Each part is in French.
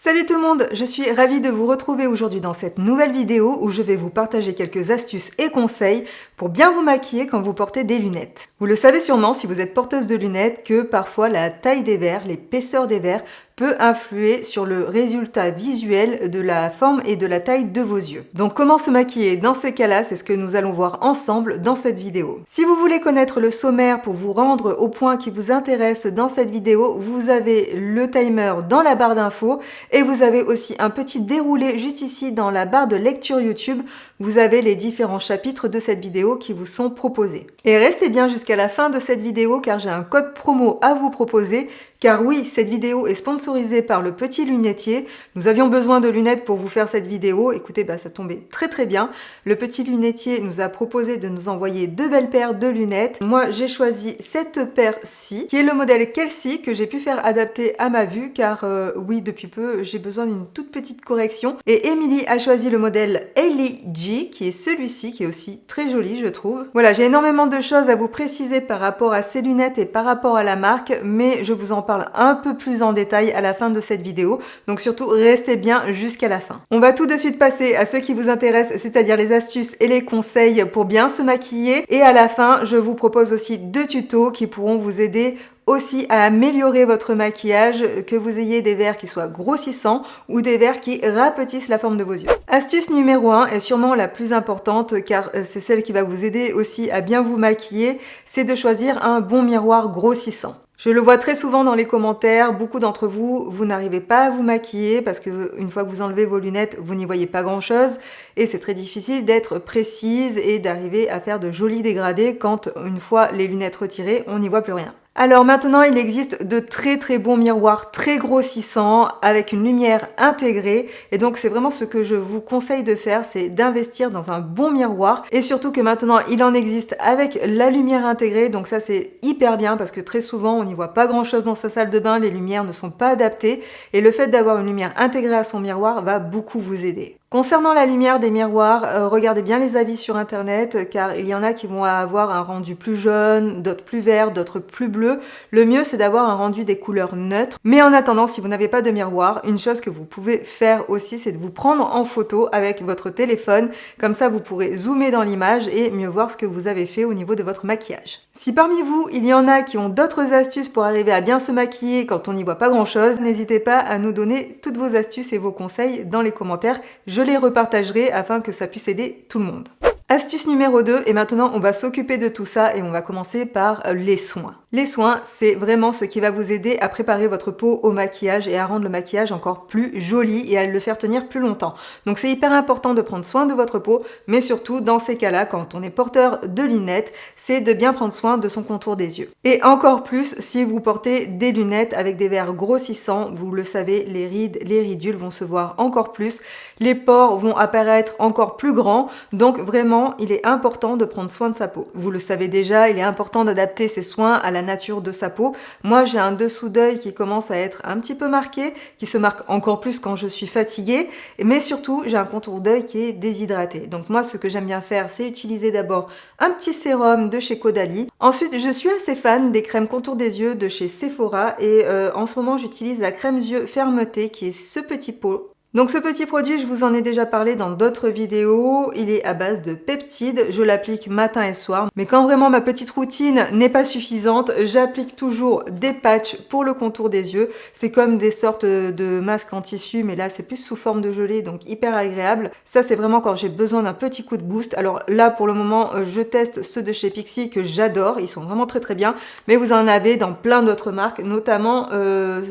Salut tout le monde, je suis ravie de vous retrouver aujourd'hui dans cette nouvelle vidéo où je vais vous partager quelques astuces et conseils pour bien vous maquiller quand vous portez des lunettes. Vous le savez sûrement si vous êtes porteuse de lunettes que parfois la taille des verres, l'épaisseur des verres peut influer sur le résultat visuel de la forme et de la taille de vos yeux. Donc comment se maquiller dans ces cas-là, c'est ce que nous allons voir ensemble dans cette vidéo. Si vous voulez connaître le sommaire pour vous rendre au point qui vous intéresse dans cette vidéo, vous avez le timer dans la barre d'infos et vous avez aussi un petit déroulé juste ici dans la barre de lecture YouTube. Vous avez les différents chapitres de cette vidéo qui vous sont proposés. Et restez bien jusqu'à la fin de cette vidéo car j'ai un code promo à vous proposer. Car oui, cette vidéo est sponsorisée par le Petit Lunetier. Nous avions besoin de lunettes pour vous faire cette vidéo. Écoutez, ça tombait très bien. Le Petit Lunetier nous a proposé de nous envoyer 2 belles paires de lunettes. Moi, j'ai choisi cette paire-ci, qui est le modèle Kelsey, que j'ai pu faire adapter à ma vue, car oui, depuis peu, j'ai besoin d'une toute petite correction. Et Émilie a choisi le modèle Hailey G, qui est celui-ci, qui est aussi très joli, je trouve. Voilà, j'ai énormément de choses à vous préciser par rapport à ces lunettes et par rapport à la marque, mais je vous en parle un peu plus en détail à la fin de cette vidéo, donc surtout restez bien jusqu'à la fin. On va tout de suite passer à ce qui vous intéresse, c'est-à-dire les astuces et les conseils pour bien se maquiller, et à la fin je vous propose aussi 2 tutos qui pourront vous aider aussi à améliorer votre maquillage, que vous ayez des verres qui soient grossissants ou des verres qui rapetissent la forme de vos yeux. Astuce numéro 1 est sûrement la plus importante car c'est celle qui va vous aider aussi à bien vous maquiller, c'est de choisir un bon miroir grossissant. Je le vois très souvent dans les commentaires, beaucoup d'entre vous, vous n'arrivez pas à vous maquiller parce que une fois que vous enlevez vos lunettes, vous n'y voyez pas grand-chose et c'est très difficile d'être précise et d'arriver à faire de jolis dégradés quand une fois les lunettes retirées, on n'y voit plus rien. Alors maintenant, il existe de très bons miroirs très grossissants avec une lumière intégrée et donc c'est vraiment ce que je vous conseille de faire, c'est d'investir dans un bon miroir et surtout que maintenant il en existe avec la lumière intégrée, donc ça c'est hyper bien parce que très souvent on n'y voit pas grand chose dans sa salle de bain, les lumières ne sont pas adaptées et le fait d'avoir une lumière intégrée à son miroir va beaucoup vous aider. Concernant la lumière des miroirs, regardez bien les avis sur internet car il y en a qui vont avoir un rendu plus jaune, d'autres plus vert, d'autres plus bleu. Le mieux c'est d'avoir un rendu des couleurs neutres. Mais en attendant, si vous n'avez pas de miroir, une chose que vous pouvez faire aussi c'est de vous prendre en photo avec votre téléphone. Comme ça vous pourrez zoomer dans l'image et mieux voir ce que vous avez fait au niveau de votre maquillage. Si parmi vous, il y en a qui ont d'autres astuces pour arriver à bien se maquiller quand on n'y voit pas grand chose, n'hésitez pas à nous donner toutes vos astuces et vos conseils dans les commentaires. Je les repartagerai afin que ça puisse aider tout le monde. Astuce numéro 2, et maintenant on va s'occuper de tout ça et on va commencer par les soins. Les soins, c'est vraiment ce qui va vous aider à préparer votre peau au maquillage et à rendre le maquillage encore plus joli et à le faire tenir plus longtemps. Donc c'est hyper important de prendre soin de votre peau, mais surtout dans ces cas-là, quand on est porteur de lunettes, c'est de bien prendre soin de son contour des yeux. Et encore plus si vous portez des lunettes avec des verres grossissants, vous le savez, les rides, les ridules vont se voir encore plus, les pores vont apparaître encore plus grands, donc vraiment il est important de prendre soin de sa peau. Vous le savez déjà, il est important d'adapter ses soins à la nature de sa peau. Moi, j'ai un dessous d'œil qui commence à être un petit peu marqué, qui se marque encore plus quand je suis fatiguée, mais surtout, j'ai un contour d'œil qui est déshydraté. Donc moi, ce que j'aime bien faire, c'est utiliser d'abord un petit sérum de chez Caudalie. Ensuite, je suis assez fan des crèmes contour des yeux de chez Sephora et en ce moment, j'utilise la crème yeux fermeté qui est ce petit pot. Donc ce petit produit, je vous en ai déjà parlé dans d'autres vidéos, il est à base de peptides, je l'applique matin et soir, mais quand vraiment ma petite routine n'est pas suffisante, j'applique toujours des patchs pour le contour des yeux, c'est comme des sortes de masques en tissu, mais là c'est plus sous forme de gelée, donc hyper agréable. Ça c'est vraiment quand j'ai besoin d'un petit coup de boost. Alors là pour le moment, je teste ceux de chez Pixi que j'adore, ils sont vraiment très bien, mais vous en avez dans plein d'autres marques, notamment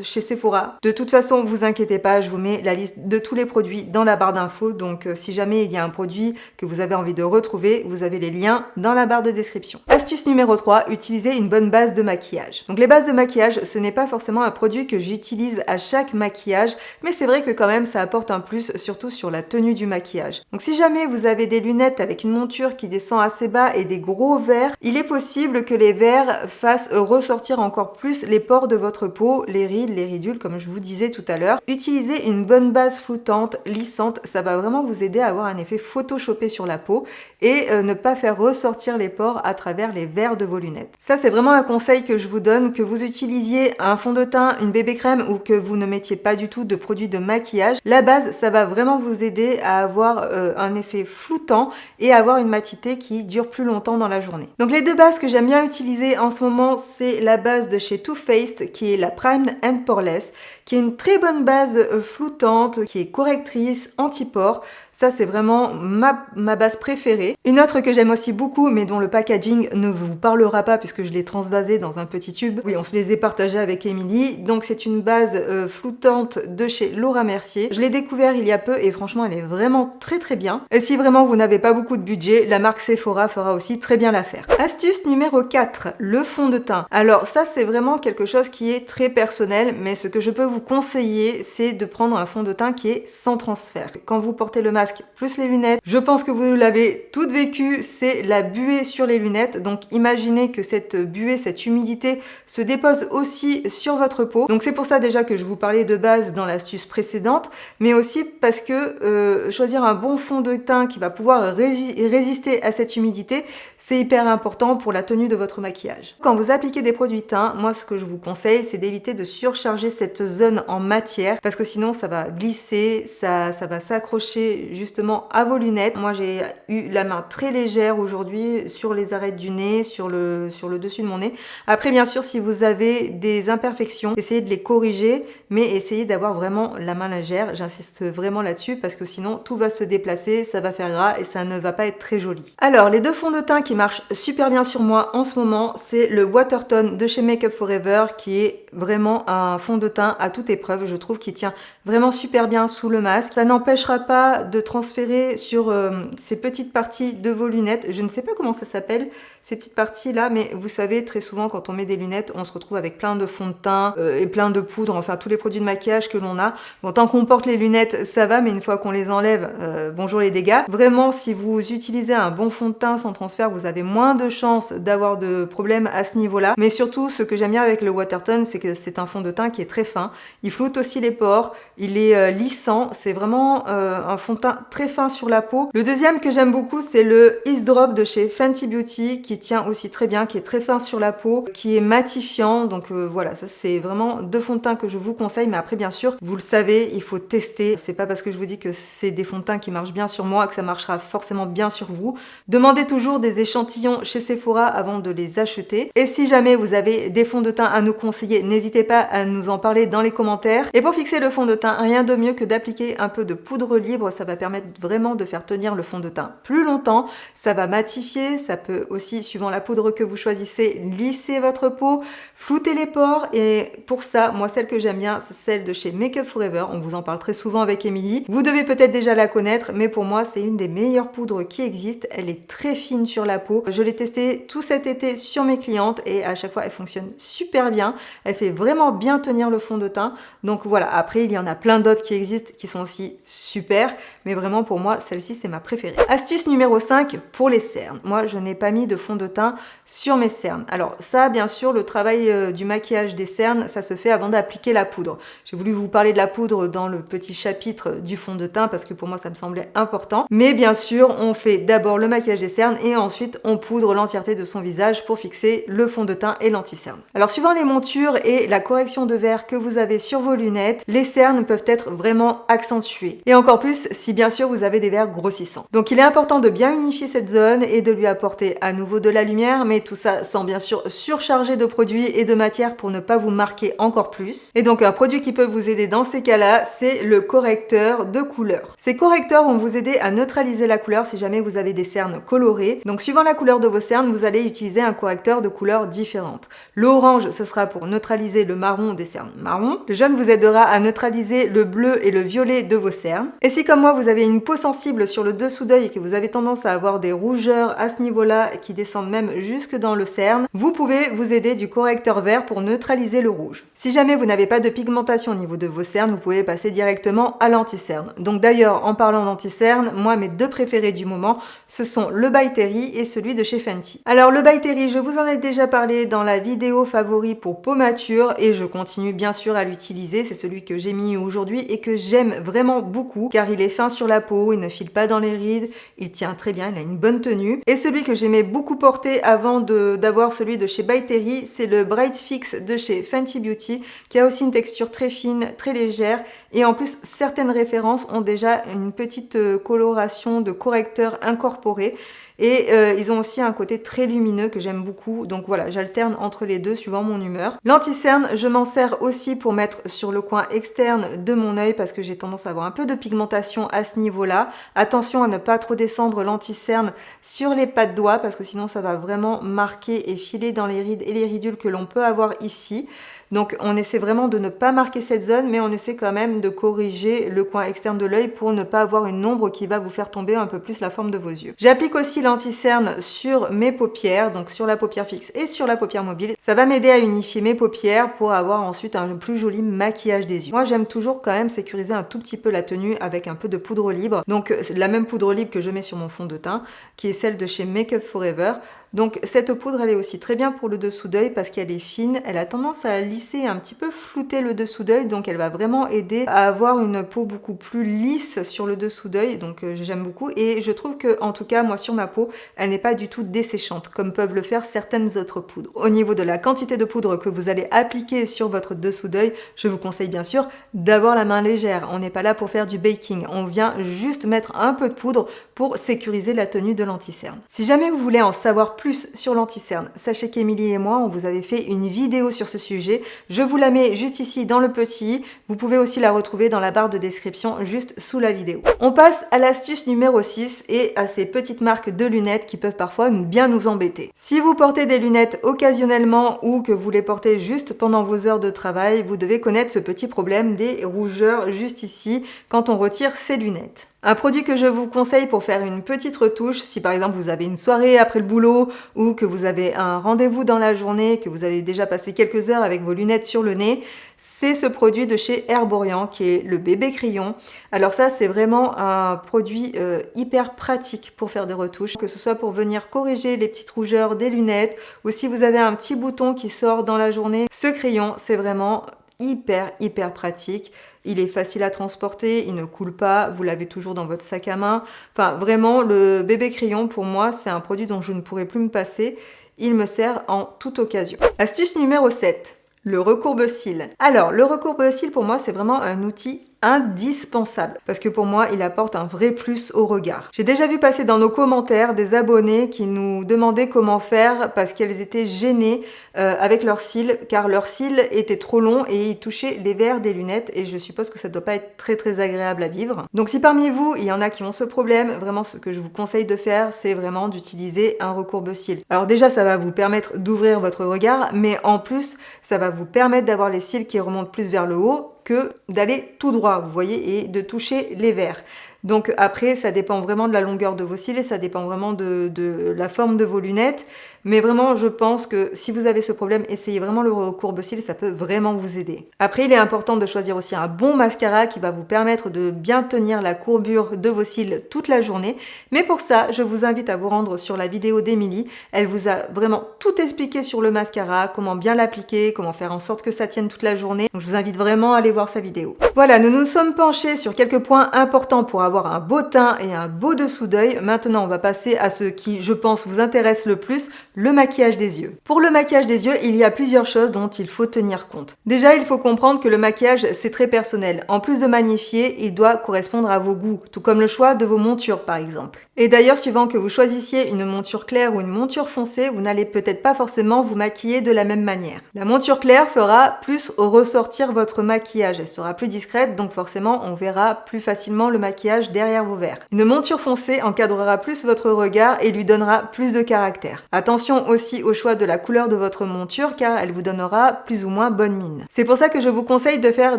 chez Sephora. De toute façon, vous inquiétez pas, je vous mets la liste de tous les produits dans la barre d'infos, donc si jamais il y a un produit que vous avez envie de retrouver, vous avez les liens dans la barre de description. Astuce numéro 3, utilisez une bonne base de maquillage. Donc les bases de maquillage, ce n'est pas forcément un produit que j'utilise à chaque maquillage, mais c'est vrai que quand même ça apporte un plus, surtout sur la tenue du maquillage. Donc si jamais vous avez des lunettes avec une monture qui descend assez bas et des gros verres, il est possible que les verres fassent ressortir encore plus les pores de votre peau, les rides, les ridules, comme je vous disais tout à l'heure. Utilisez une bonne base floutante, lissante. Ça va vraiment vous aider à avoir un effet photoshopé sur la peau et ne pas faire ressortir les pores à travers les verres de vos lunettes. Ça, c'est vraiment un conseil que je vous donne, que vous utilisiez un fond de teint, une bébé crème ou que vous ne mettiez pas du tout de produits de maquillage. La base, ça va vraiment vous aider à avoir un effet floutant et à avoir une matité qui dure plus longtemps dans la journée. Donc les deux bases que j'aime bien utiliser en ce moment, c'est la base de chez Too Faced qui est la Primed and Poreless, qui est une très bonne base floutante, qui est correctrice, anti-pores. Ça, c'est vraiment ma base préférée. Une autre que j'aime aussi beaucoup, mais dont le packaging ne vous parlera pas puisque je l'ai transvasé dans un petit tube. Oui, on se les est partagés avec Émilie. Donc, c'est une base floutante de chez Laura Mercier. Je l'ai découvert il y a peu et franchement, elle est vraiment très très bien. Et si vraiment vous n'avez pas beaucoup de budget, la marque Sephora fera aussi très bien l'affaire. Astuce numéro 4, le fond de teint. Alors ça, c'est vraiment quelque chose qui est très personnel, mais ce que je peux vous conseiller, c'est de prendre un fond de teint qui est sans transfert. Quand vous portez le masque plus les lunettes, je pense que vous l'avez toutes vécu, c'est la buée sur les lunettes. Donc imaginez que cette buée, cette humidité se dépose aussi sur votre peau. Donc c'est pour ça déjà que je vous parlais de base dans l'astuce précédente, mais aussi parce que choisir un bon fond de teint qui va pouvoir résister à cette humidité, c'est hyper important pour la tenue de votre maquillage. Quand vous appliquez des produits teints, moi ce que je vous conseille, c'est d'éviter de surcharger cette zone en matière parce que sinon ça va glisser, ça va s'accrocher justement à vos lunettes. Moi j'ai eu la main très légère aujourd'hui sur les arêtes du nez, sur le dessus de mon nez. Après bien sûr si vous avez des imperfections, essayez de les corriger, mais essayez d'avoir vraiment la main légère. J'insiste vraiment là-dessus parce que sinon tout va se déplacer, ça va faire gras et ça ne va pas être très joli. Alors les deux fonds de teint qui marchent super bien sur moi en ce moment, c'est le Watertone de chez Make Up For Ever qui est vraiment un fond de teint à toute épreuve. Je trouve qu'il tient vraiment super bien sous le masque. Ça n'empêchera pas de transférer sur ces petites parties de vos lunettes. Je ne sais pas comment ça s'appelle, ces petites parties là, mais vous savez très souvent quand on met des lunettes, on se retrouve avec plein de fond de teint et plein de poudre, enfin tous les produits de maquillage que l'on a. Bon, tant qu'on porte les lunettes, ça va, mais une fois qu'on les enlève, bonjour les dégâts. Vraiment, si vous utilisez un bon fond de teint sans transfert, vous avez moins de chances d'avoir de problèmes à ce niveau-là. Mais surtout, ce que j'aime bien avec le Watertone, c'est que c'est un fond de teint qui est très fin. Il floute aussi les pores, il est lissant, c'est vraiment un fond de teint très fin sur la peau. Le deuxième que j'aime beaucoup, c'est le Ease Drop de chez Fenty Beauty, qui tient aussi très bien, qui est très fin sur la peau, qui est matifiant. Donc voilà, ça c'est vraiment deux fonds de teint que je vous conseille. Mais après, bien sûr, vous le savez, il faut tester. C'est pas parce que je vous dis que c'est des fonds de teint qui marchent bien sur moi que ça marchera forcément bien sur vous. Demandez toujours des échantillons chez Sephora avant de les acheter. Et si jamais vous avez des fonds de teint à nous conseiller, n'hésitez pas à nous en parler dans les commentaires. Et pour fixer le fond de teint, rien de mieux que d'appliquer un peu de poudre libre. Ça va permettre vraiment de faire tenir le fond de teint plus longtemps. Ça va matifier, ça peut aussi, suivant la poudre que vous choisissez, lisser votre peau, flouter les pores. Et pour ça, moi, celle que j'aime bien, c'est celle de chez Make Up For Ever. On vous en parle très souvent avec Émilie. Vous devez peut-être déjà la connaître, mais pour moi, c'est une des meilleures poudres qui existent. Elle est très fine sur la peau. Je l'ai testée tout cet été sur mes clientes et à chaque fois, elle fonctionne super bien. Elle fait vraiment bien tenir le fond de teint. Donc voilà, après, il y en a plein d'autres qui existent qui sont aussi super, mais vraiment pour moi, celle-ci, c'est ma préférée. Astuce numéro 5 pour les cernes. Moi, je n'ai pas mis de fond de teint sur mes cernes. Alors ça, bien sûr, le travail du maquillage des cernes, ça se fait avant d'appliquer la poudre. J'ai voulu vous parler de la poudre dans le petit chapitre du fond de teint parce que pour moi, ça me semblait important. Mais bien sûr, on fait d'abord le maquillage des cernes et ensuite, on poudre l'entièreté de son visage pour fixer le fond de teint et l'anti-cerne. Alors, suivant les montures et la correction de verre que vous avez sur vos lunettes, les cernes peuvent être vraiment accentuées. Et encore plus si bien sûr vous avez des verres grossissants. Donc il est important de bien unifier cette zone et de lui apporter à nouveau de la lumière, mais tout ça sans bien sûr surcharger de produits et de matières pour ne pas vous marquer encore plus. Et donc un produit qui peut vous aider dans ces cas-là, c'est le correcteur de couleur. Ces correcteurs vont vous aider à neutraliser la couleur si jamais vous avez des cernes colorées. Donc suivant la couleur de vos cernes, vous allez utiliser un correcteur de couleurs différentes. L'orange, ce sera pour neutraliser le marron des cernes marron. Le jaune vous aidera à neutraliser le bleu et le violet de vos cernes. Et si comme moi vous avez une peau sensible sur le dessous d'œil et que vous avez tendance à avoir des rougeurs à ce niveau-là qui descendent même jusque dans le cerne, vous pouvez vous aider du correcteur vert pour neutraliser le rouge. Si jamais vous n'avez pas de pigmentation au niveau de vos cernes, vous pouvez passer directement à l'anti-cerne. Donc d'ailleurs, en parlant d'anti-cerne, moi mes deux préférés du moment, ce sont le By Terry et celui de chez Fenty. Alors le By Terry, je vous en ai déjà parlé dans la vidéo favori pour peau mature et je continue bien sûr à l'utiliser. C'est celui que j'ai mis aujourd'hui et que que j'aime vraiment beaucoup car il est fin sur la peau, il ne file pas dans les rides, il tient très bien, il a une bonne tenue. Et celui que j'aimais beaucoup porter avant d'avoir celui de chez By Terry, c'est le Bright Fix de chez Fenty Beauty qui a aussi une texture très fine, très légère et en plus certaines références ont déjà une petite coloration de correcteur incorporé. Et ils ont aussi un côté très lumineux que j'aime beaucoup. Donc voilà, j'alterne entre les deux suivant mon humeur. L'anti-cerne, je m'en sers aussi pour mettre sur le coin externe de mon œil parce que j'ai tendance à avoir un peu de pigmentation à ce niveau-là. Attention à ne pas trop descendre l'anti-cerne sur les pas de doigts parce que sinon ça va vraiment marquer et filer dans les rides et les ridules que l'on peut avoir ici. Donc on essaie vraiment de ne pas marquer cette zone, mais on essaie quand même de corriger le coin externe de l'œil pour ne pas avoir une ombre qui va vous faire tomber un peu plus la forme de vos yeux. J'applique aussi l'anti-cerne sur mes paupières, donc sur la paupière fixe et sur la paupière mobile. Ça va m'aider à unifier mes paupières pour avoir ensuite un plus joli maquillage des yeux. Moi j'aime toujours quand même sécuriser un tout petit peu la tenue avec un peu de poudre libre. Donc c'est la même poudre libre que je mets sur mon fond de teint, qui est celle de chez Make Up Forever. Donc cette poudre elle est aussi très bien pour le dessous d'œil parce qu'elle est fine, elle a tendance à lisser et un petit peu flouter le dessous d'œil, donc elle va vraiment aider à avoir une peau beaucoup plus lisse sur le dessous d'œil, donc j'aime beaucoup et je trouve que en tout cas moi sur ma peau elle n'est pas du tout desséchante comme peuvent le faire certaines autres poudres. Au niveau de la quantité de poudre que vous allez appliquer sur votre dessous d'œil, je vous conseille bien sûr d'avoir la main légère, on n'est pas là pour faire du baking, on vient juste mettre un peu de poudre pour sécuriser la tenue de l'anti-cerne. Si jamais vous voulez en savoir plus sur l'anti-cerne, sachez qu'Emilie et moi, on vous avait fait une vidéo sur ce sujet. Je vous la mets juste ici dans le petit. Vous pouvez aussi la retrouver dans la barre de description juste sous la vidéo. On passe à l'astuce numéro 6 et à ces petites marques de lunettes qui peuvent parfois bien nous embêter. Si vous portez des lunettes occasionnellement ou que vous les portez juste pendant vos heures de travail, vous devez connaître ce petit problème des rougeurs juste ici quand on retire ses lunettes. Un produit que je vous conseille pour faire une petite retouche, si par exemple vous avez une soirée après le boulot ou que vous avez un rendez-vous dans la journée, que vous avez déjà passé quelques heures avec vos lunettes sur le nez, c'est ce produit de chez Herborian qui est le bébé crayon. Alors ça c'est vraiment un produit hyper pratique pour faire des retouches, que ce soit pour venir corriger les petites rougeurs des lunettes ou si vous avez un petit bouton qui sort dans la journée. Ce crayon c'est vraiment hyper pratique. Il est facile à transporter, il ne coule pas, vous l'avez toujours dans votre sac à main. Enfin, vraiment, le bébé crayon, pour moi, c'est un produit dont je ne pourrais plus me passer. Il me sert en toute occasion. Astuce numéro 7, le recourbe-cils. Alors, le recourbe-cils, pour moi, c'est vraiment un outil indispensable parce que pour moi il apporte un vrai plus au regard. J'ai déjà vu passer dans nos commentaires des abonnés qui nous demandaient comment faire parce qu'elles étaient gênées avec leurs cils car leurs cils étaient trop longs et ils touchaient les verres des lunettes et je suppose que ça doit pas être très agréable à vivre. Donc si parmi vous il y en a qui ont ce problème, vraiment ce que je vous conseille de faire c'est vraiment d'utiliser un recourbe-cils. Alors déjà ça va vous permettre d'ouvrir votre regard mais en plus ça va vous permettre d'avoir les cils qui remontent plus vers le haut que d'aller tout droit, vous voyez, et de toucher les verres. Donc après, ça dépend vraiment de la longueur de vos cils et ça dépend vraiment de la forme de vos lunettes. Mais vraiment, je pense que si vous avez ce problème, essayez vraiment le recourbe-cils, ça peut vraiment vous aider. Après, il est important de choisir aussi un bon mascara qui va vous permettre de bien tenir la courbure de vos cils toute la journée. Mais pour ça, je vous invite à vous rendre sur la vidéo d'Emilie. Elle vous a vraiment tout expliqué sur le mascara, comment bien l'appliquer, comment faire en sorte que ça tienne toute la journée. Donc je vous invite vraiment à aller voir sa vidéo. Voilà, nous nous sommes penchés sur quelques points importants pour avoir un beau teint et un beau dessous d'œil. Maintenant, on va passer à ce qui, je pense, vous intéresse le plus, le maquillage des yeux. Pour le maquillage des yeux, il y a plusieurs choses dont il faut tenir compte. Déjà, il faut comprendre que le maquillage, c'est très personnel. En plus de magnifier, il doit correspondre à vos goûts, tout comme le choix de vos montures, par exemple. Et d'ailleurs, suivant que vous choisissiez une monture claire ou une monture foncée, vous n'allez peut-être pas forcément vous maquiller de la même manière. La monture claire fera plus ressortir votre maquillage, elle sera plus discrète, donc forcément, on verra plus facilement le maquillage derrière vos verres. Une monture foncée encadrera plus votre regard et lui donnera plus de caractère. Attention aussi au choix de la couleur de votre monture car elle vous donnera plus ou moins bonne mine. C'est pour ça que je vous conseille de faire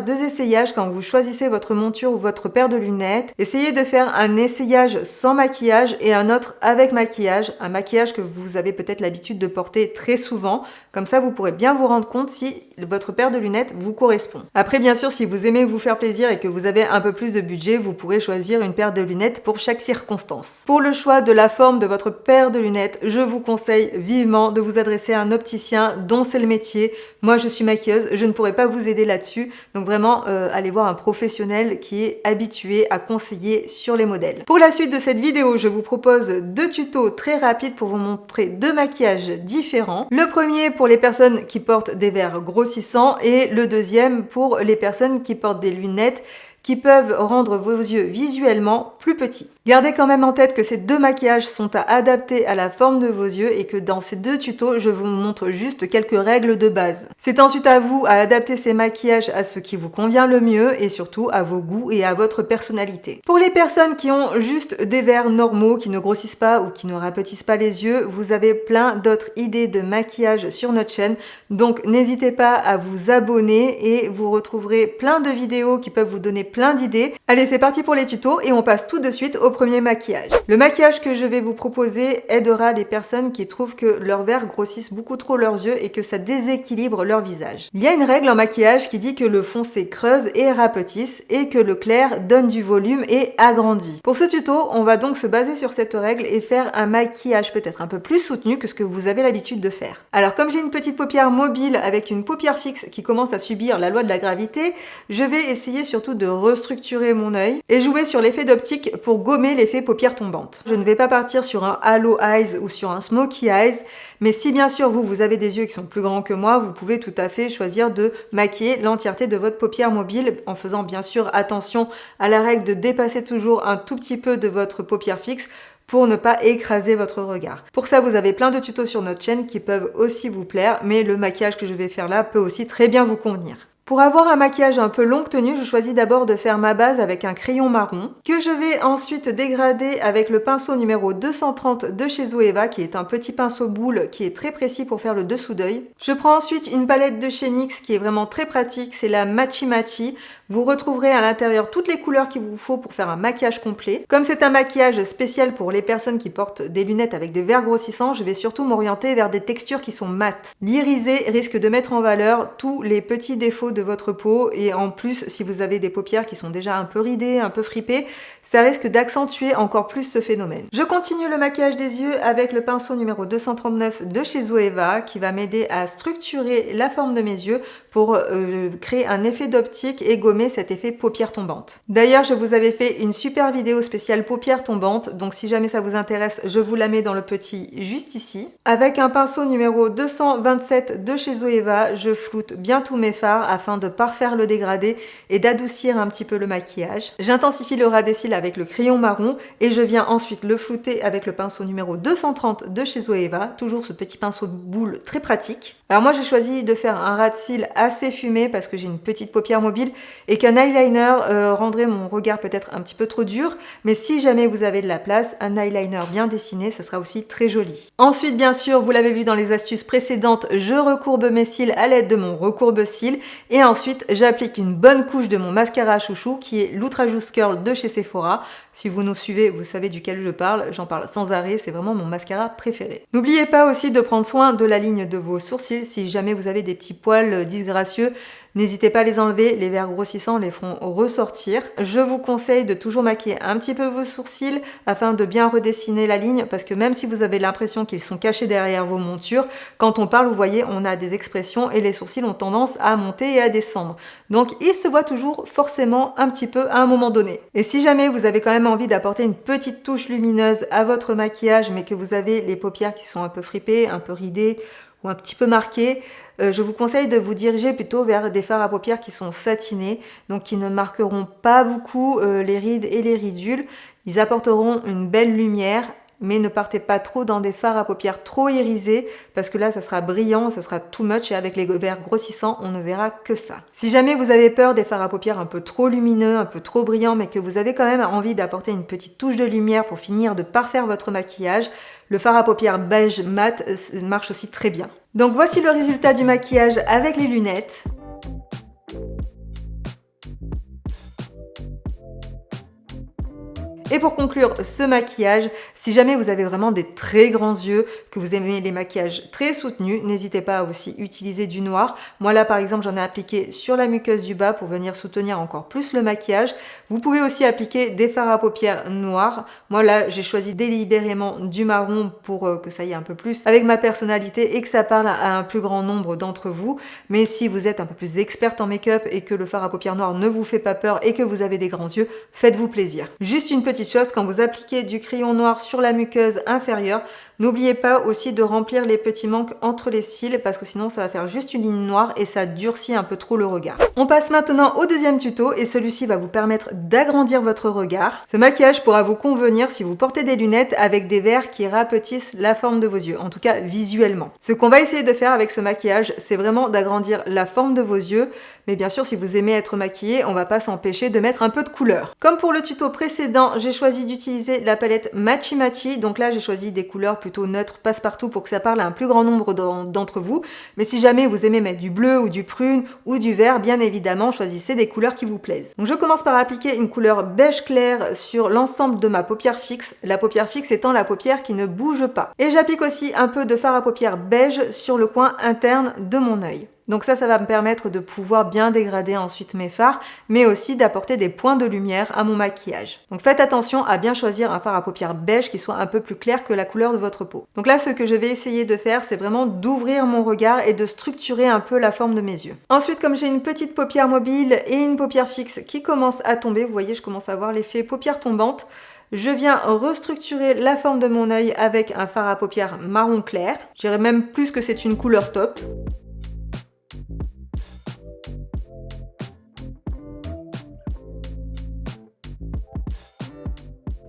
2 essayages quand vous choisissez votre monture ou votre paire de lunettes. Essayez de faire un essayage sans maquillage maquillage et un autre avec maquillage, un maquillage que vous avez peut-être l'habitude de porter très souvent. Comme ça, vous pourrez bien vous rendre compte si votre paire de lunettes vous correspond. Après, bien sûr, si vous aimez vous faire plaisir et que vous avez un peu plus de budget, vous pourrez choisir une paire de lunettes pour chaque circonstance. Pour le choix de la forme de votre paire de lunettes, je vous conseille vivement de vous adresser à un opticien dont c'est le métier. Moi, je suis maquilleuse, je ne pourrais pas vous aider là-dessus. Donc vraiment, allez voir un professionnel qui est habitué à conseiller sur les modèles. Pour la suite de cette vidéo, je vous propose 2 tutos très rapides pour vous montrer 2 maquillages différents. Le premier pour les personnes qui portent des verres grossissants et le deuxième pour les personnes qui portent des lunettes qui peuvent rendre vos yeux visuellement plus petits. Gardez quand même en tête que ces 2 maquillages sont à adapter à la forme de vos yeux et que dans ces 2 tutos, je vous montre juste quelques règles de base. C'est ensuite à vous à adapter ces maquillages à ce qui vous convient le mieux et surtout à vos goûts et à votre personnalité. Pour les personnes qui ont juste des verres normaux, qui ne grossissent pas ou qui ne rapetissent pas les yeux, vous avez plein d'autres idées de maquillage sur notre chaîne. Donc n'hésitez pas à vous abonner et vous retrouverez plein de vidéos qui peuvent vous donner plein d'idées. Allez, c'est parti pour les tutos et on passe tout de suite au premier maquillage. Le maquillage que je vais vous proposer aidera les personnes qui trouvent que leurs verres grossissent beaucoup trop leurs yeux et que ça déséquilibre leur visage. Il y a une règle en maquillage qui dit que le foncé creuse et rapetisse et que le clair donne du volume et agrandit. Pour ce tuto, on va donc se baser sur cette règle et faire un maquillage peut-être un peu plus soutenu que ce que vous avez l'habitude de faire. Alors comme j'ai une petite paupière mobile avec une paupière fixe qui commence à subir la loi de la gravité, je vais essayer surtout de restructurer mon œil et jouer sur l'effet d'optique pour gommer l'effet paupière tombante. Je ne vais pas partir sur un halo eyes ou sur un smoky eyes, mais si bien sûr vous avez des yeux qui sont plus grands que moi, vous pouvez tout à fait choisir de maquiller l'entièreté de votre paupière mobile en faisant bien sûr attention à la règle de dépasser toujours un tout petit peu de votre paupière fixe pour ne pas écraser votre regard. Pour ça, vous avez plein de tutos sur notre chaîne qui peuvent aussi vous plaire, mais le maquillage que je vais faire là peut aussi très bien vous convenir. Pour avoir un maquillage un peu longue tenue, je choisis d'abord de faire ma base avec un crayon marron, que je vais ensuite dégrader avec le pinceau numéro 230 de chez Zoeva, qui est un petit pinceau boule qui est très précis pour faire le dessous d'œil. Je prends ensuite une palette de chez NYX qui est vraiment très pratique, c'est la Matchy Matchy. Vous retrouverez à l'intérieur toutes les couleurs qu'il vous faut pour faire un maquillage complet. Comme c'est un maquillage spécial pour les personnes qui portent des lunettes avec des verres grossissants, je vais surtout m'orienter vers des textures qui sont mates. L'irisé risque de mettre en valeur tous les petits défauts de votre peau et en plus, si vous avez des paupières qui sont déjà un peu ridées, un peu fripées, ça risque d'accentuer encore plus ce phénomène. Je continue le maquillage des yeux avec le pinceau numéro 239 de chez Zoeva qui va m'aider à structurer la forme de mes yeux pour créer un effet d'optique et gommer cet effet paupière tombante. D'ailleurs, je vous avais fait une super vidéo spéciale paupière tombante, donc si jamais ça vous intéresse, je vous la mets dans le petit juste ici. Avec un pinceau numéro 227 de chez Zoeva, je floute bien tous mes fards afin de parfaire le dégradé et d'adoucir un petit peu le maquillage. J'intensifie le ras des cils avec le crayon marron et je viens ensuite le flouter avec le pinceau numéro 230 de chez Zoeva, toujours ce petit pinceau boule très pratique. Alors moi j'ai choisi de faire un ras de cils assez fumé parce que j'ai une petite paupière mobile et qu'un eyeliner rendrait mon regard peut-être un petit peu trop dur, mais si jamais vous avez de la place, un eyeliner bien dessiné, ça sera aussi très joli. Ensuite bien sûr, vous l'avez vu dans les astuces précédentes, je recourbe mes cils à l'aide de mon recourbe-cils et ensuite j'applique une bonne couche de mon mascara à chouchou qui est l'Ultra Juice Curl de chez Sephora. Si vous nous suivez, vous savez duquel je parle, j'en parle sans arrêt, c'est vraiment mon mascara préféré. N'oubliez pas aussi de prendre soin de la ligne de vos sourcils si jamais vous avez des petits poils disgracieux. N'hésitez pas à les enlever, les verres grossissants les feront ressortir. Je vous conseille de toujours maquiller un petit peu vos sourcils afin de bien redessiner la ligne parce que même si vous avez l'impression qu'ils sont cachés derrière vos montures, quand on parle, vous voyez, on a des expressions et les sourcils ont tendance à monter et à descendre. Donc ils se voient toujours forcément un petit peu à un moment donné. Et si jamais vous avez quand même envie d'apporter une petite touche lumineuse à votre maquillage mais que vous avez les paupières qui sont un peu fripées, un peu ridées ou un petit peu marquées, je vous conseille de vous diriger plutôt vers des fards à paupières qui sont satinés, donc qui ne marqueront pas beaucoup les rides et les ridules. Ils apporteront une belle lumière, mais ne partez pas trop dans des fards à paupières trop irisés, parce que là, ça sera brillant, ça sera too much, et avec les verres grossissants, on ne verra que ça. Si jamais vous avez peur des fards à paupières un peu trop lumineux, un peu trop brillants, mais que vous avez quand même envie d'apporter une petite touche de lumière pour finir de parfaire votre maquillage, le fard à paupières beige mat marche aussi très bien. Donc voici le résultat du maquillage avec les lunettes. Et pour conclure ce maquillage, si jamais vous avez vraiment des très grands yeux, que vous aimez les maquillages très soutenus, n'hésitez pas à aussi utiliser du noir. Moi là par exemple j'en ai appliqué sur la muqueuse du bas pour venir soutenir encore plus le maquillage. Vous pouvez aussi appliquer des fards à paupières noirs. Moi là j'ai choisi délibérément du marron pour que ça y ait un peu plus avec ma personnalité et que ça parle à un plus grand nombre d'entre vous. Mais si vous êtes un peu plus experte en make-up et que le fard à paupières noir ne vous fait pas peur et que vous avez des grands yeux, faites-vous plaisir. Juste une petite chose, quand vous appliquez du crayon noir sur la muqueuse inférieure, n'oubliez pas aussi de remplir les petits manques entre les cils parce que sinon ça va faire juste une ligne noire et ça durcit un peu trop le regard. On passe maintenant au deuxième tuto et celui-ci va vous permettre d'agrandir votre regard. Ce maquillage pourra vous convenir si vous portez des lunettes avec des verres qui rapetissent la forme de vos yeux, en tout cas visuellement. Ce qu'on va essayer de faire avec ce maquillage, c'est vraiment d'agrandir la forme de vos yeux, mais bien sûr si vous aimez être maquillé, on va pas s'empêcher de mettre un peu de couleur. Comme pour le tuto précédent, j'ai choisi d'utiliser la palette Matchy Matchy, donc là j'ai choisi des couleurs plutôt neutre passe-partout pour que ça parle à un plus grand nombre d'entre vous. Mais si jamais vous aimez mettre du bleu ou du prune ou du vert, bien évidemment, choisissez des couleurs qui vous plaisent. Donc je commence par appliquer une couleur beige clair sur l'ensemble de ma paupière fixe. La paupière fixe étant la paupière qui ne bouge pas. Et j'applique aussi un peu de fard à paupières beige sur le coin interne de mon œil. Donc ça va me permettre de pouvoir bien dégrader ensuite mes fards, mais aussi d'apporter des points de lumière à mon maquillage. Donc faites attention à bien choisir un fard à paupières beige qui soit un peu plus clair que la couleur de votre peau. Donc là, ce que je vais essayer de faire, c'est vraiment d'ouvrir mon regard et de structurer un peu la forme de mes yeux. Ensuite, comme j'ai une petite paupière mobile et une paupière fixe qui commence à tomber, vous voyez, je commence à voir l'effet paupière tombante. Je viens restructurer la forme de mon œil avec un fard à paupières marron clair. Je dirais même plus que c'est une couleur top.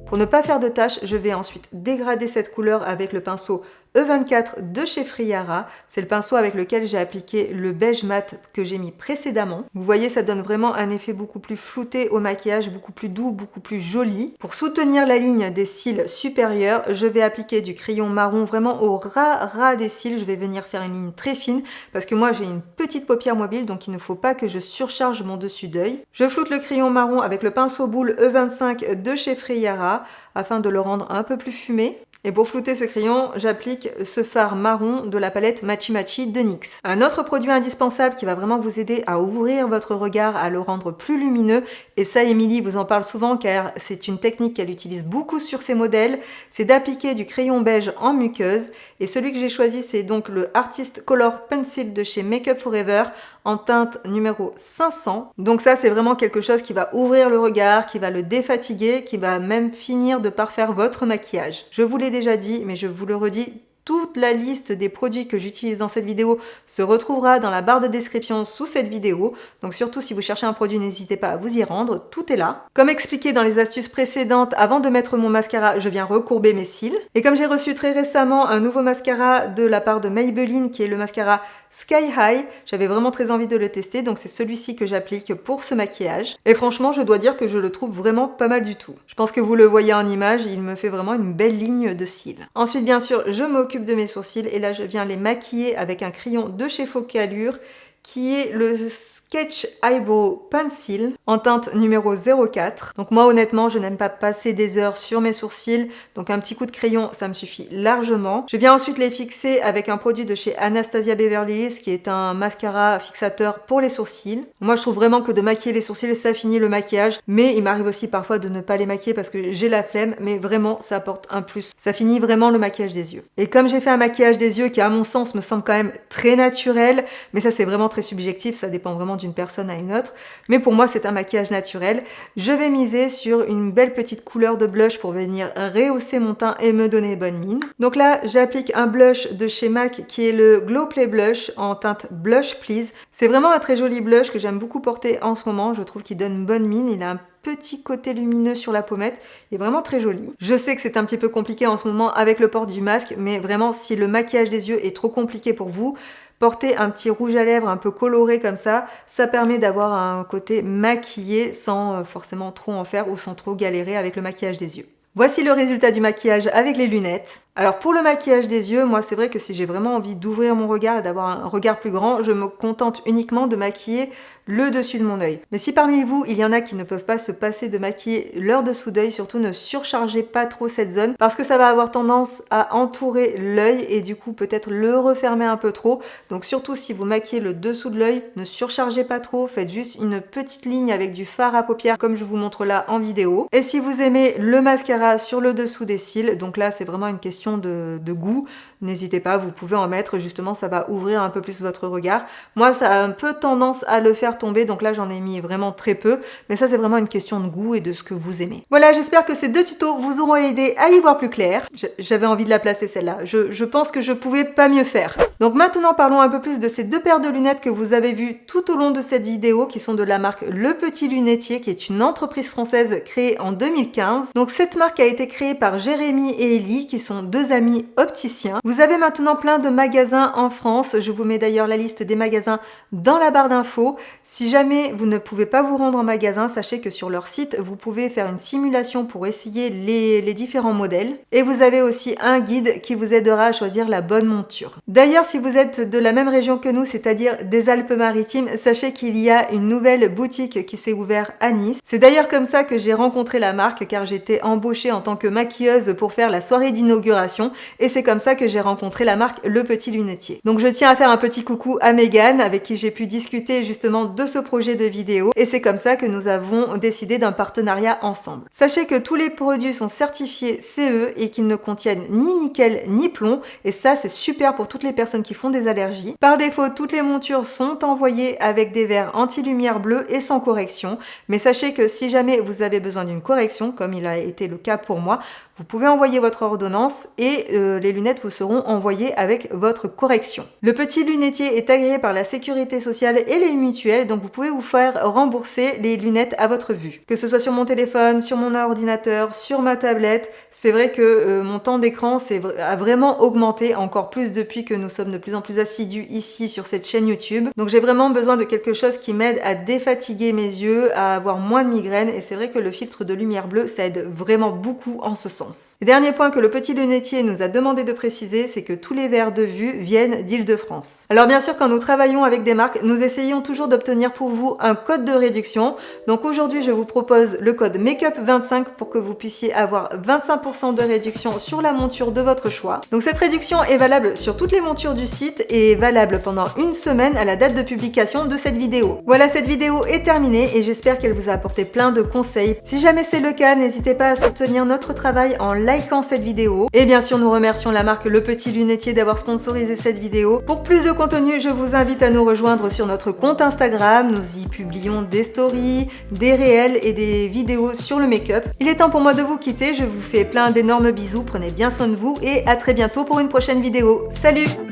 Pour ne pas faire de taches, je vais ensuite dégrader cette couleur avec le pinceau E24 de chez Friara. C'est le pinceau avec lequel j'ai appliqué le beige mat que j'ai mis précédemment. Vous voyez, ça donne vraiment un effet beaucoup plus flouté au maquillage, beaucoup plus doux, beaucoup plus joli. Pour soutenir la ligne des cils supérieurs, je vais appliquer du crayon marron vraiment au ras des cils. Je vais venir faire une ligne très fine parce que moi j'ai une petite paupière mobile, donc il ne faut pas que je surcharge mon dessus d'œil. Je floute le crayon marron avec le pinceau boule E25 de chez Friara afin de le rendre un peu plus fumé. Et pour flouter ce crayon, j'applique ce fard marron de la palette Matchy Matchy de NYX. Un autre produit indispensable qui va vraiment vous aider à ouvrir votre regard, à le rendre plus lumineux, et ça Émilie vous en parle souvent car c'est une technique qu'elle utilise beaucoup sur ses modèles, c'est d'appliquer du crayon beige en muqueuse. Et celui que j'ai choisi, c'est donc le Artist Color Pencil de chez Make Up For Ever en teinte numéro 500. Donc ça, c'est vraiment quelque chose qui va ouvrir le regard, qui va le défatiguer, qui va même finir de parfaire votre maquillage. Je vous l'ai déjà dit, mais je vous le redis, toute la liste des produits que j'utilise dans cette vidéo se retrouvera dans la barre de description sous cette vidéo. Donc surtout si vous cherchez un produit, n'hésitez pas à vous y rendre, tout est là. Comme expliqué dans les astuces précédentes, avant de mettre mon mascara, je viens recourber mes cils. Et comme j'ai reçu très récemment un nouveau mascara de la part de Maybelline qui est le mascara Sky High, j'avais vraiment très envie de le tester, donc c'est celui-ci que j'applique pour ce maquillage. Et franchement, je dois dire que je le trouve vraiment pas mal du tout. Je pense que vous le voyez en image, il me fait vraiment une belle ligne de cils. Ensuite, bien sûr, je m'occupe de mes sourcils et là, je viens les maquiller avec un crayon de chez Focalure qui est le Sketch Eyebrow Pencil en teinte numéro 04. Donc moi honnêtement je n'aime pas passer des heures sur mes sourcils, donc un petit coup de crayon ça me suffit largement. Je viens ensuite les fixer avec un produit de chez Anastasia Beverly Hills qui est un mascara fixateur pour les sourcils. Moi je trouve vraiment que de maquiller les sourcils ça finit le maquillage, mais il m'arrive aussi parfois de ne pas les maquiller parce que j'ai la flemme, mais vraiment ça apporte un plus. Ça finit vraiment le maquillage des yeux. Et comme j'ai fait un maquillage des yeux qui à mon sens me semble quand même très naturel, mais ça c'est vraiment très subjectif, ça dépend vraiment d'une personne à une autre, mais pour moi c'est un maquillage naturel. Je vais miser sur une belle petite couleur de blush pour venir rehausser mon teint et me donner bonne mine. Donc là j'applique un blush de chez MAC qui est le Glow Play Blush en teinte Blush Please. C'est vraiment un très joli blush que j'aime beaucoup porter en ce moment, je trouve qu'il donne bonne mine, il a un petit côté lumineux sur la pommette, il est vraiment très joli. Je sais que c'est un petit peu compliqué en ce moment avec le port du masque, mais vraiment si le maquillage des yeux est trop compliqué pour vous, porter un petit rouge à lèvres un peu coloré comme ça permet d'avoir un côté maquillé sans forcément trop en faire ou sans trop galérer avec le maquillage des yeux. Voici le résultat du maquillage avec les lunettes. Alors pour le maquillage des yeux, moi c'est vrai que si j'ai vraiment envie d'ouvrir mon regard et d'avoir un regard plus grand, je me contente uniquement de maquiller le dessus de mon œil. Mais si parmi vous, il y en a qui ne peuvent pas se passer de maquiller leur dessous d'œil, surtout ne surchargez pas trop cette zone parce que ça va avoir tendance à entourer l'œil et du coup peut-être le refermer un peu trop. Donc surtout si vous maquillez le dessous de l'œil, ne surchargez pas trop, faites juste une petite ligne avec du fard à paupières comme je vous montre là en vidéo. Et si vous aimez le mascara sur le dessous des cils, donc là c'est vraiment une question de goût, n'hésitez pas, vous pouvez en mettre, justement ça va ouvrir un peu plus votre regard. Moi ça a un peu tendance à le faire tomber, donc là j'en ai mis vraiment très peu, mais ça c'est vraiment une question de goût et de ce que vous aimez. Voilà, j'espère que ces deux tutos vous auront aidé à y voir plus clair. J'avais envie de la placer celle-là, je pense que je pouvais pas mieux faire. Donc maintenant parlons un peu plus de ces deux paires de lunettes que vous avez vues tout au long de cette vidéo, qui sont de la marque Le Petit Lunetier, qui est une entreprise française créée en 2015. Donc cette marque a été créée par Jérémy et Ellie, qui sont deux amis opticiens. Vous avez maintenant plein de magasins en France, je vous mets d'ailleurs la liste des magasins dans la barre d'infos. Si jamais vous ne pouvez pas vous rendre en magasin, sachez que sur leur site, vous pouvez faire une simulation pour essayer les différents modèles. Et vous avez aussi un guide qui vous aidera à choisir la bonne monture. D'ailleurs, si vous êtes de la même région que nous, c'est-à-dire des Alpes-Maritimes, sachez qu'il y a une nouvelle boutique qui s'est ouverte à Nice. C'est d'ailleurs comme ça que j'ai rencontré la marque, car j'étais embauchée en tant que maquilleuse pour faire la soirée d'inauguration, et c'est comme ça que j'ai rencontré la marque Le Petit Lunetier. Donc je tiens à faire un petit coucou à Megan, avec qui j'ai pu discuter justement de ce projet de vidéo, et c'est comme ça que nous avons décidé d'un partenariat ensemble. Sachez que tous les produits sont certifiés CE et qu'ils ne contiennent ni nickel ni plomb, et ça c'est super pour toutes les personnes qui font des allergies. Par défaut, toutes les montures sont envoyées avec des verres anti-lumière bleue et sans correction, mais sachez que si jamais vous avez besoin d'une correction, comme il a été le cas pour moi, vous pouvez envoyer votre ordonnance et les lunettes vous seront envoyées avec votre correction. Le Petit Lunetier est agréé par la sécurité sociale et les mutuelles, donc vous pouvez vous faire rembourser les lunettes à votre vue. Que ce soit sur mon téléphone, sur mon ordinateur, sur ma tablette, c'est vrai que mon temps d'écran a vraiment augmenté, encore plus depuis que nous sommes de plus en plus assidus ici sur cette chaîne YouTube. Donc j'ai vraiment besoin de quelque chose qui m'aide à défatiguer mes yeux, à avoir moins de migraines, et c'est vrai que le filtre de lumière bleue, ça aide vraiment beaucoup en ce sens. Le dernier point que le Petit Lunetier nous a demandé de préciser, c'est que tous les verres de vue viennent d'Île-de-France. Alors bien sûr, quand nous travaillons avec des marques, nous essayons toujours d'obtenir pour vous un code de réduction. Donc aujourd'hui, je vous propose le code MAKEUP25 pour que vous puissiez avoir 25% de réduction sur la monture de votre choix. Donc cette réduction est valable sur toutes les montures du site et est valable pendant une semaine à la date de publication de cette vidéo. Voilà, cette vidéo est terminée et j'espère qu'elle vous a apporté plein de conseils. Si jamais c'est le cas, n'hésitez pas à soutenir notre travail en likant cette vidéo. Et bien sûr, nous remercions la marque Le Petit Lunetier d'avoir sponsorisé cette vidéo. Pour plus de contenu, je vous invite à nous rejoindre sur notre compte Instagram. Nous y publions des stories, des réels et des vidéos sur le make-up. Il est temps pour moi de vous quitter. Je vous fais plein d'énormes bisous. Prenez bien soin de vous et à très bientôt pour une prochaine vidéo. Salut!